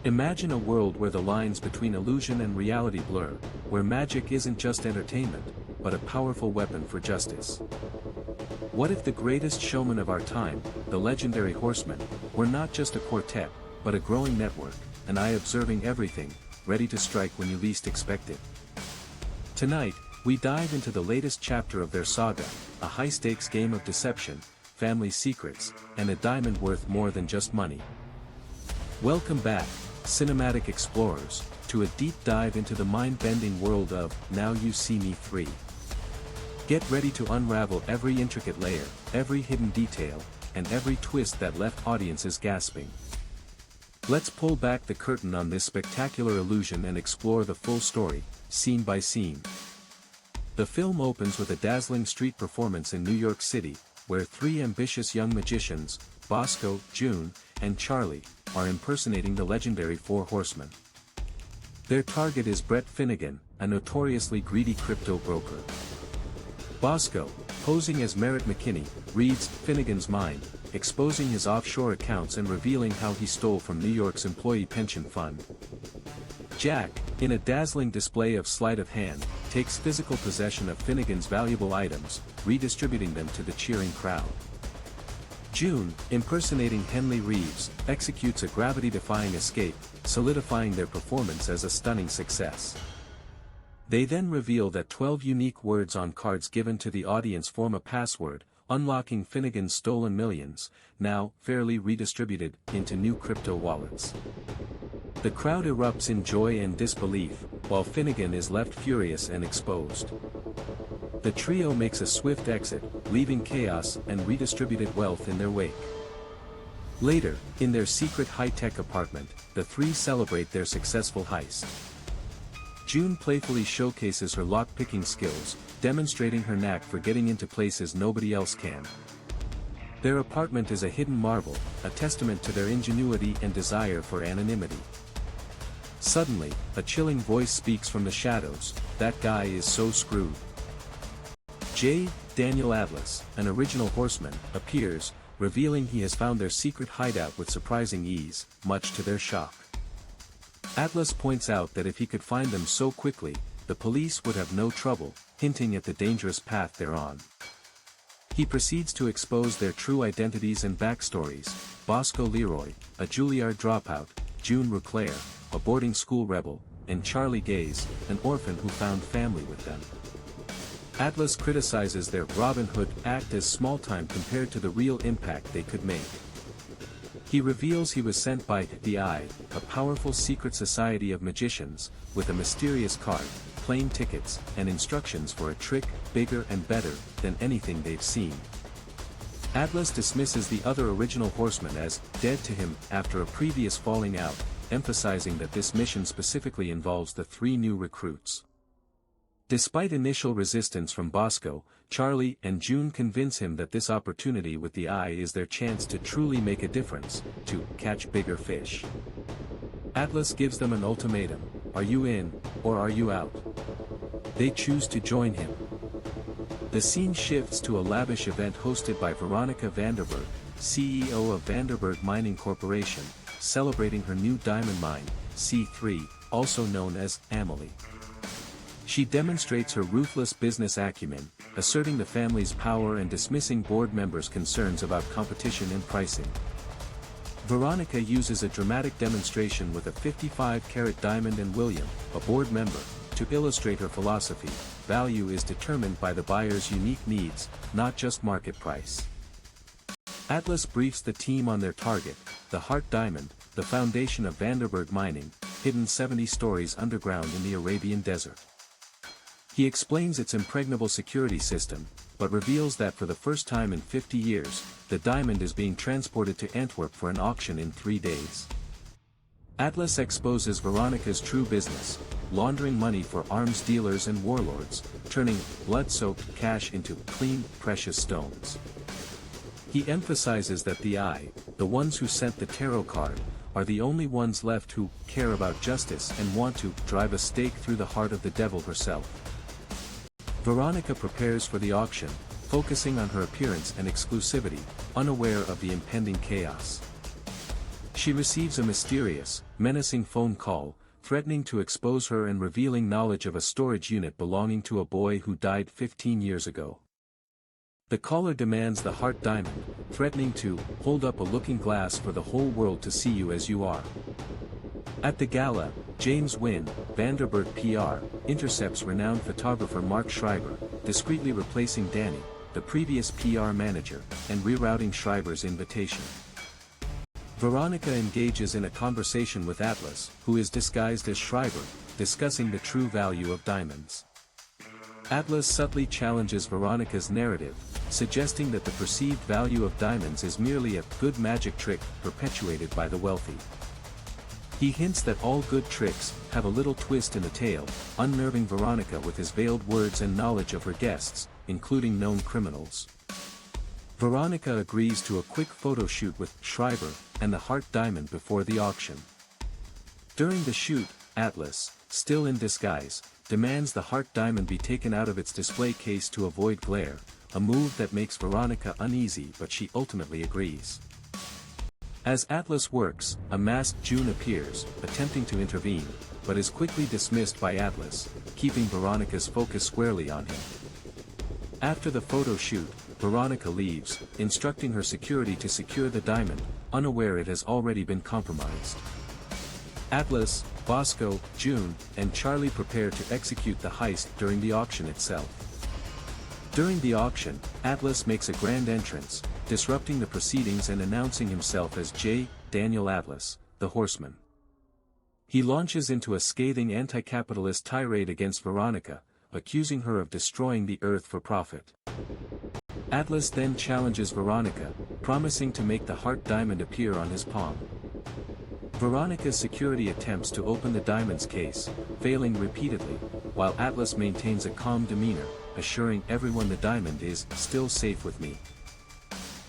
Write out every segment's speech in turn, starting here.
Imagine a world where the lines between illusion and reality blur, where magic isn't just entertainment, but a powerful weapon for justice. What if the greatest showman of our time, the legendary Horsemen, were not just a quartet, but a growing network, an eye observing everything, ready to strike when you least expect it? Tonight, we dive into the latest chapter of their saga, a high-stakes game of deception, family secrets, and a diamond worth more than just money. Welcome back, cinematic explorers, to a deep dive into the mind-bending world of Now You See Me 3. Get ready to unravel every intricate layer, every hidden detail, and every twist that left audiences gasping. Let's pull back the curtain on this spectacular illusion and explore the full story, scene by scene. The film opens with a dazzling street performance in New York City, where three ambitious young magicians, Bosco, June, and Charlie, are impersonating the legendary Four Horsemen. Their target is Brett Finnegan, a notoriously greedy crypto broker. Bosco, posing as Merritt McKinney, reads Finnegan's mind, exposing his offshore accounts and revealing how he stole from New York's employee pension fund. Jack, in a dazzling display of sleight of hand, takes physical possession of Finnegan's valuable items, redistributing them to the cheering crowd. June, impersonating Henley Reeves, executes a gravity-defying escape, solidifying their performance as a stunning success. They then reveal that 12 unique words on cards given to the audience form a password, unlocking Finnegan's stolen millions, now fairly redistributed into new crypto wallets. The crowd erupts in joy and disbelief, while Finnegan is left furious and exposed. The trio makes a swift exit, leaving chaos and redistributed wealth in their wake. Later, in their secret high-tech apartment, the three celebrate their successful heist. June playfully showcases her lock-picking skills, demonstrating her knack for getting into places nobody else can. Their apartment is a hidden marvel, a testament to their ingenuity and desire for anonymity. Suddenly, a chilling voice speaks from the shadows, "That guy is so screwed." J. Daniel Atlas, an original Horseman, appears, revealing he has found their secret hideout with surprising ease, much to their shock. Atlas points out that if he could find them so quickly, the police would have no trouble, hinting at the dangerous path they're on. He proceeds to expose their true identities and backstories: Bosco Leroy, a Juilliard dropout, June Ruclair, a boarding school rebel, and Charlie Gaze, an orphan who found family with them. Atlas criticizes their Robin Hood act as small-time compared to the real impact they could make. He reveals he was sent by the Eye, a powerful secret society of magicians, with a mysterious card, plane tickets, and instructions for a trick bigger and better than anything they've seen. Atlas dismisses the other original Horsemen as dead to him after a previous falling out, emphasizing that this mission specifically involves the three new recruits. Despite initial resistance from Bosco, Charlie and June convince him that this opportunity with the Eye is their chance to truly make a difference, to catch bigger fish. Atlas gives them an ultimatum: are you in, or are you out? They choose to join him. The scene shifts to a lavish event hosted by Veronica Vanderberg, CEO of Vanderberg Mining Corporation, celebrating her new diamond mine, C3, also known as Amelie. She demonstrates her ruthless business acumen, asserting the family's power and dismissing board members' concerns about competition and pricing. Veronica uses a dramatic demonstration with a 55-carat diamond and William, a board member, to illustrate her philosophy: value is determined by the buyer's unique needs, not just market price. Atlas briefs the team on their target, the Heart Diamond, the foundation of Vanderberg Mining, hidden 70 stories underground in the Arabian Desert. He explains its impregnable security system, but reveals that for the first time in 50 years, the diamond is being transported to Antwerp for an auction in 3 days. Atlas exposes Veronica's true business: laundering money for arms dealers and warlords, turning blood-soaked cash into clean, precious stones. He emphasizes that the Eye, the ones who sent the tarot card, are the only ones left who care about justice and want to drive a stake through the heart of the devil herself. Veronica prepares for the auction, focusing on her appearance and exclusivity, unaware of the impending chaos. She receives a mysterious, menacing phone call, threatening to expose her and revealing knowledge of a storage unit belonging to a boy who died 15 years ago. The caller demands the heart diamond, threatening to hold up a looking glass for the whole world to see you as you are. At the gala, James Wynne, Vanderbilt PR, intercepts renowned photographer Mark Schreiber, discreetly replacing Danny, the previous PR manager, and rerouting Schreiber's invitation. Veronica engages in a conversation with Atlas, who is disguised as Schreiber, discussing the true value of diamonds. Atlas subtly challenges Veronica's narrative, suggesting that the perceived value of diamonds is merely a good magic trick perpetuated by the wealthy. He hints that all good tricks have a little twist in the tale, unnerving Veronica with his veiled words and knowledge of her guests, including known criminals. Veronica agrees to a quick photo shoot with Schreiber and the heart diamond before the auction. During the shoot, Atlas, still in disguise, demands the heart diamond be taken out of its display case to avoid glare, a move that makes Veronica uneasy, but she ultimately agrees. As Atlas works, a masked June appears, attempting to intervene, but is quickly dismissed by Atlas, keeping Veronica's focus squarely on him. After the photo shoot, Veronica leaves, instructing her security to secure the diamond, unaware it has already been compromised. Atlas, Bosco, June, and Charlie prepare to execute the heist during the auction itself. During the auction, Atlas makes a grand entrance, disrupting the proceedings and announcing himself as J. Daniel Atlas, the Horseman. He launches into a scathing anti-capitalist tirade against Veronica, accusing her of destroying the earth for profit. Atlas then challenges Veronica, promising to make the heart diamond appear on his palm. Veronica's security attempts to open the diamond's case, failing repeatedly, while Atlas maintains a calm demeanor, assuring everyone the diamond is still safe with me.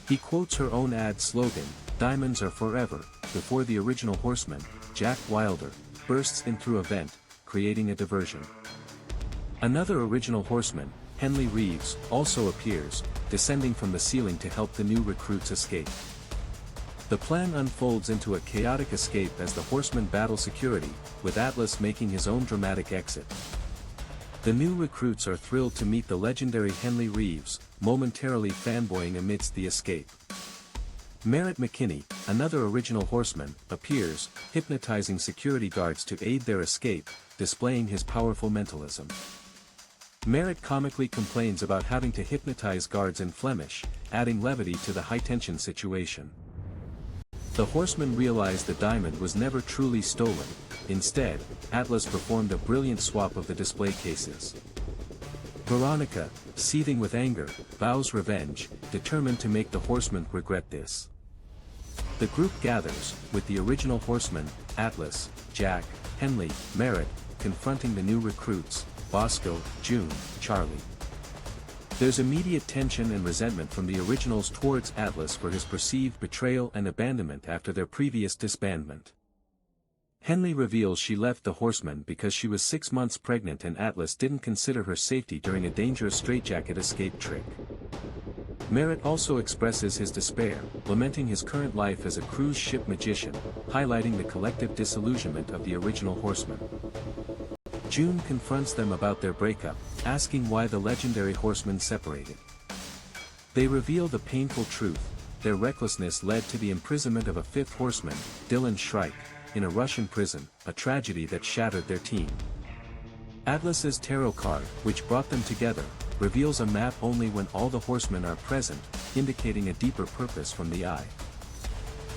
He quotes her own ad slogan, "Diamonds are forever," before the original horseman, Jack Wilder, bursts in through a vent, creating a diversion. Another original horseman, Henley Reeves, also appears, descending from the ceiling to help the new recruits escape. The plan unfolds into a chaotic escape as the horsemen battle security, with Atlas making his own dramatic exit. The new recruits are thrilled to meet the legendary Henley Reeves, momentarily fanboying amidst the escape. Merritt McKinney, another original horseman, appears, hypnotizing security guards to aid their escape, displaying his powerful mentalism. Merritt comically complains about having to hypnotize guards in Flemish, adding levity to the high-tension situation. The horsemen realize the diamond was never truly stolen. Instead, Atlas performed a brilliant swap of the display cases. Veronica, seething with anger, vows revenge, determined to make the horsemen regret this. The group gathers, with the original horsemen, Atlas, Jack, Henley, Merritt, confronting the new recruits, Bosco, June, Charlie. There's immediate tension and resentment from the originals towards Atlas for his perceived betrayal and abandonment after their previous disbandment. Henley reveals she left the horsemen because she was 6 months pregnant and Atlas didn't consider her safety during a dangerous straitjacket escape trick. Merritt also expresses his despair, lamenting his current life as a cruise ship magician, highlighting the collective disillusionment of the original horsemen. June confronts them about their breakup, asking why the legendary horsemen separated. They reveal the painful truth: their recklessness led to the imprisonment of a fifth horseman, Dylan Shrike, in a Russian prison, a tragedy that shattered their team. Atlas's tarot card, which brought them together, reveals a map only when all the horsemen are present, indicating a deeper purpose from the eye.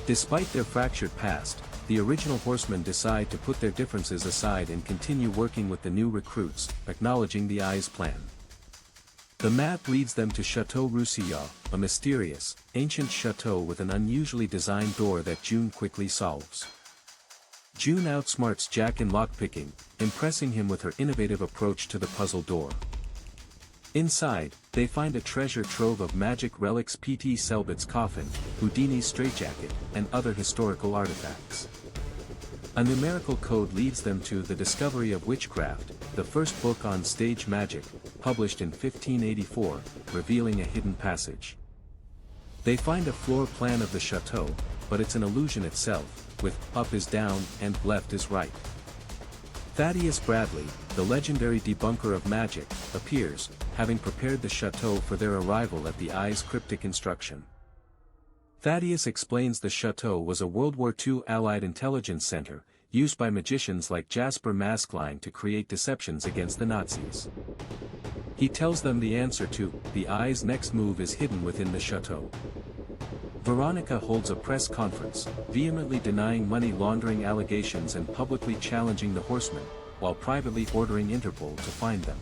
Despite their fractured past, the original horsemen decide to put their differences aside and continue working with the new recruits, acknowledging the eye's plan. The map leads them to Chateau Roussillon, a mysterious, ancient chateau with an unusually designed door that June quickly solves. June outsmarts Jack in lockpicking, impressing him with her innovative approach to the puzzle door. Inside, they find a treasure trove of magic relics: P.T. Selbit's coffin, Houdini's straitjacket, and other historical artifacts. A numerical code leads them to The Discovery of Witchcraft, the first book on stage magic, published in 1584, revealing a hidden passage. They find a floor plan of the chateau, but it's an illusion itself, with up is down and left is right. Thaddeus Bradley, the legendary debunker of magic, appears, having prepared the chateau for their arrival at the Eye's cryptic instruction. Thaddeus explains the chateau was a World War II Allied intelligence center, used by magicians like Jasper Maskelyne to create deceptions against the Nazis. He tells them the answer to the Eye's next move is hidden within the chateau. Veronica holds a press conference, vehemently denying money laundering allegations and publicly challenging the Horsemen, while privately ordering Interpol to find them.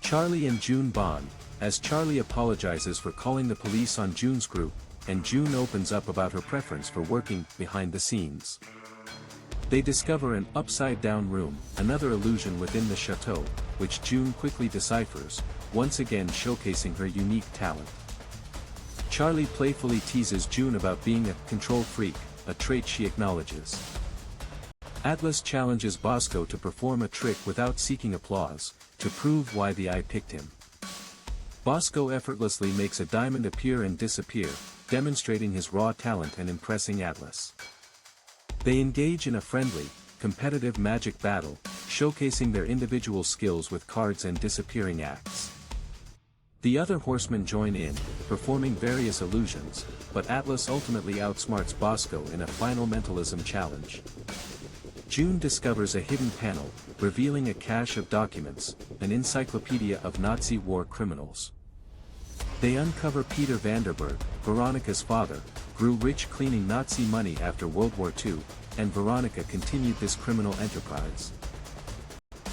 Charlie and June bond, as Charlie apologizes for calling the police on June's group, and June opens up about her preference for working behind the scenes. They discover an upside-down room, another illusion within the chateau, which June quickly deciphers, once again showcasing her unique talent. Charlie playfully teases June about being a control freak, a trait she acknowledges. Atlas challenges Bosco to perform a trick without seeking applause, to prove why the Eye picked him. Bosco effortlessly makes a diamond appear and disappear, demonstrating his raw talent and impressing Atlas. They engage in a friendly, competitive magic battle, showcasing their individual skills with cards and disappearing acts. The other Horsemen join in, performing various illusions, but Atlas ultimately outsmarts Bosco in a final mentalism challenge. June discovers a hidden panel, revealing a cache of documents, an encyclopedia of Nazi war criminals. They uncover Peter Vanderberg, Veronica's father, grew rich cleaning Nazi money after World War II, and Veronica continued this criminal enterprise.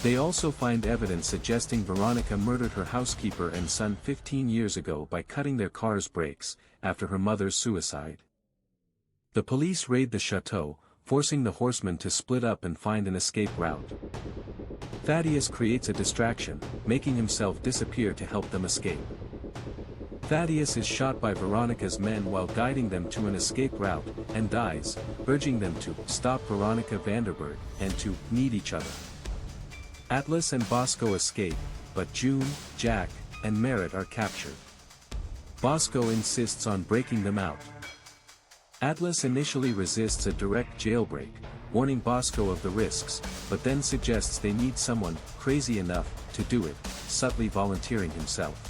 They also find evidence suggesting Veronica murdered her housekeeper and son 15 years ago by cutting their car's brakes, after her mother's suicide. The police raid the chateau, forcing the Horsemen to split up and find an escape route. Thaddeus creates a distraction, making himself disappear to help them escape. Thaddeus is shot by Veronica's men while guiding them to an escape route, and dies, urging them to stop Veronica Vanderberg, and to need each other. Atlas and Bosco escape, but June, Jack, and Merritt are captured. Bosco insists on breaking them out. Atlas initially resists a direct jailbreak, warning Bosco of the risks, but then suggests they need someone crazy enough to do it, subtly volunteering himself.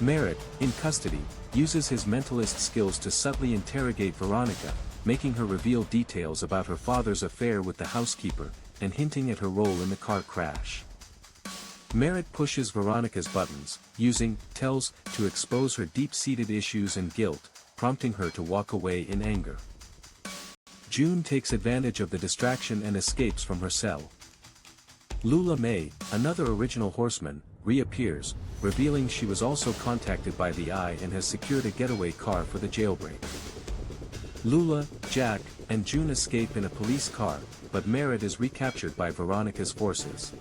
Merritt, in custody, uses his mentalist skills to subtly interrogate Veronica, making her reveal details about her father's affair with the housekeeper, and hinting at her role in the car crash. Merritt pushes Veronica's buttons, using tells to expose her deep-seated issues and guilt, prompting her to walk away in anger. June takes advantage of the distraction and escapes from her cell. Lula May, another original Horseman, reappears, revealing she was also contacted by the Eye and has secured a getaway car for the jailbreak. Lula, Jack, and June escape in a police car, but Merritt is recaptured by Veronica's forces.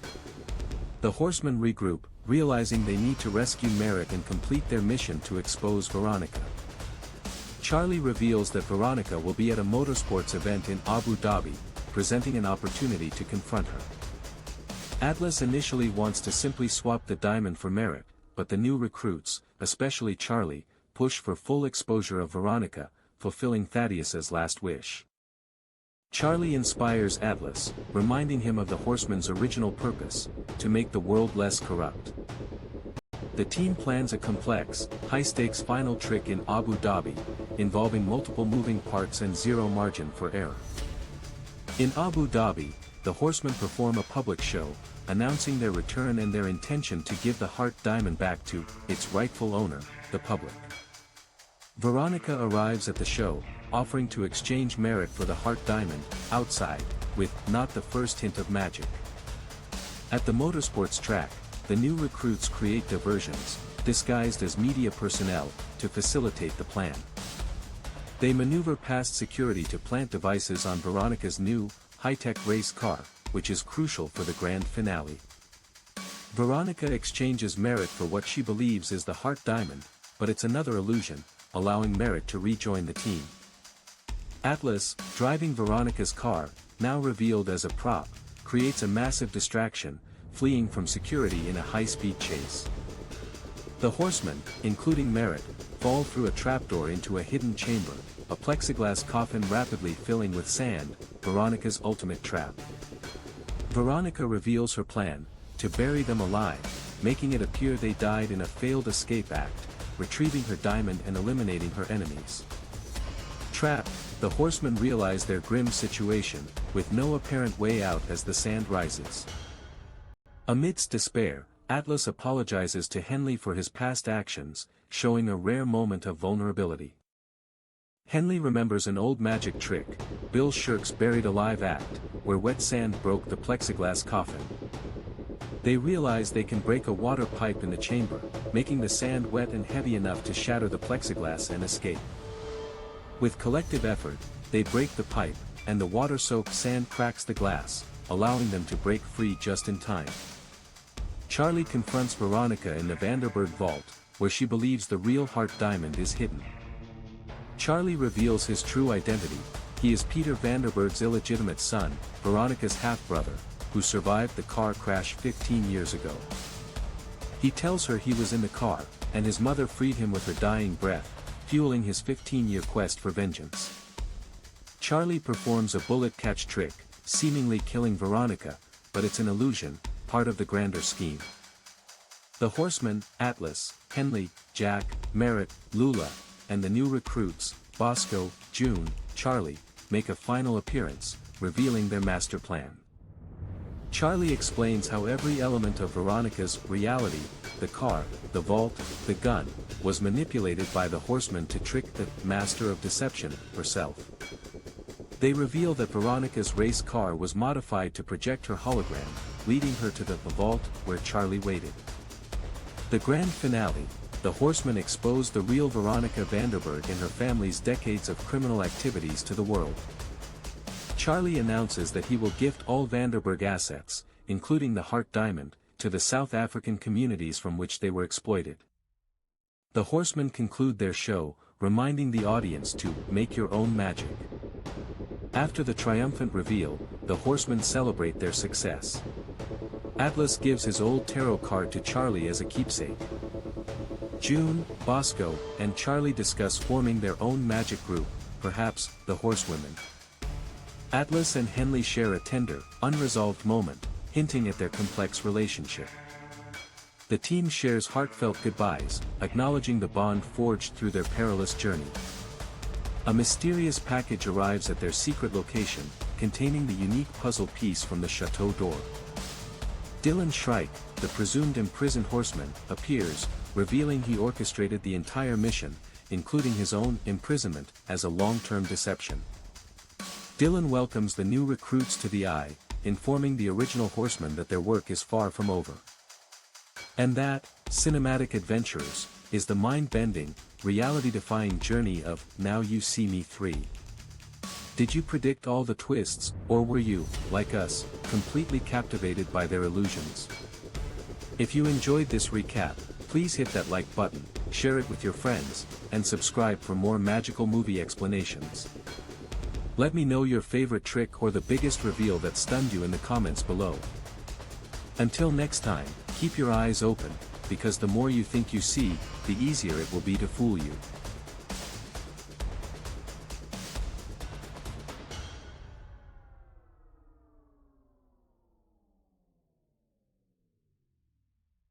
The Horsemen regroup, realizing they need to rescue Merritt and complete their mission to expose Veronica. Charlie reveals that Veronica will be at a motorsports event in Abu Dhabi, presenting an opportunity to confront her. Atlas initially wants to simply swap the diamond for Merritt, but the new recruits, especially Charlie, push for full exposure of Veronica, fulfilling Thaddeus's last wish. Charlie inspires Atlas, reminding him of the Horsemen's original purpose, to make the world less corrupt. The team plans a complex, high-stakes final trick in Abu Dhabi, involving multiple moving parts and zero margin for error. In Abu Dhabi, the Horsemen perform a public show, announcing their return and their intention to give the Heart Diamond back to its rightful owner, the public. Veronica arrives at the show, offering to exchange Merritt for the Heart Diamond, outside, with not the first hint of magic. At the motorsports track, the new recruits create diversions, disguised as media personnel, to facilitate the plan. They maneuver past security to plant devices on Veronica's new, high-tech race car, which is crucial for the grand finale. Veronica exchanges Merritt for what she believes is the Heart Diamond, but it's another illusion, allowing Merritt to rejoin the team. Atlas, driving Veronica's car, now revealed as a prop, creates a massive distraction, fleeing from security in a high-speed chase. The Horsemen, including Merritt, fall through a trapdoor into a hidden chamber, a plexiglass coffin rapidly filling with sand, Veronica's ultimate trap. Veronica reveals her plan, to bury them alive, making it appear they died in a failed escape act, retrieving her diamond and eliminating her enemies. Trapped, the horsemen realize their grim situation, with no apparent way out as the sand rises. Amidst despair, Atlas apologizes to Henley for his past actions, showing a rare moment of vulnerability. Henley remembers an old magic trick, Bill Shirk's Buried Alive act, where wet sand broke the plexiglass coffin. They realize they can break a water pipe in the chamber, making the sand wet and heavy enough to shatter the plexiglass and escape. With collective effort, they break the pipe, and the water-soaked sand cracks the glass, allowing them to break free just in time. Charlie confronts Veronica in the Vanderburg vault, where she believes the real heart diamond is hidden. Charlie reveals his true identity. He is Peter Vanderburg's illegitimate son, Veronica's half-brother, who survived the car crash 15 years ago. He tells her he was in the car, and his mother freed him with her dying breath, fueling his 15-year quest for vengeance. Charlie performs a bullet catch trick, seemingly killing Veronica, but it's an illusion, part of the grander scheme. The horsemen, Atlas, Henley, Jack, Merritt, Lula, and the new recruits, Bosco, June, Charlie, make a final appearance, revealing their master plan. Charlie explains how every element of Veronica's reality, the car, the vault, the gun, was manipulated by the horsemen to trick the master of deception herself. They reveal that Veronica's race car was modified to project her hologram, leading her to the vault where Charlie waited. The grand finale, the horsemen expose the real Veronica Vanderburg and her family's decades of criminal activities to the world. Charlie announces that he will gift all Vanderburg assets, including the Heart Diamond, to the South African communities from which they were exploited. The horsemen conclude their show, reminding the audience to make your own magic. After the triumphant reveal, the horsemen celebrate their success. Atlas gives his old tarot card to Charlie as a keepsake. June, Bosco, and Charlie discuss forming their own magic group, perhaps the Horsewomen. Atlas and Henley share a tender, unresolved moment, hinting at their complex relationship. The team shares heartfelt goodbyes, acknowledging the bond forged through their perilous journey. A mysterious package arrives at their secret location, containing the unique puzzle piece from the Chateau d'Or. Dylan Shrike, the presumed imprisoned horseman, appears, revealing he orchestrated the entire mission, including his own imprisonment, as a long-term deception. Dylan welcomes the new recruits to the Eye, informing the original horsemen that their work is far from over. And that, cinematic adventurers, is the mind-bending, reality-defying journey of Now You See Me 3. Did you predict all the twists, or were you, like us, completely captivated by their illusions? If you enjoyed this recap, please hit that like button, share it with your friends, and subscribe for more magical movie explanations. Let me know your favorite trick or the biggest reveal that stunned you in the comments below. Until next time, keep your eyes open, because the more you think you see, the easier it will be to fool you.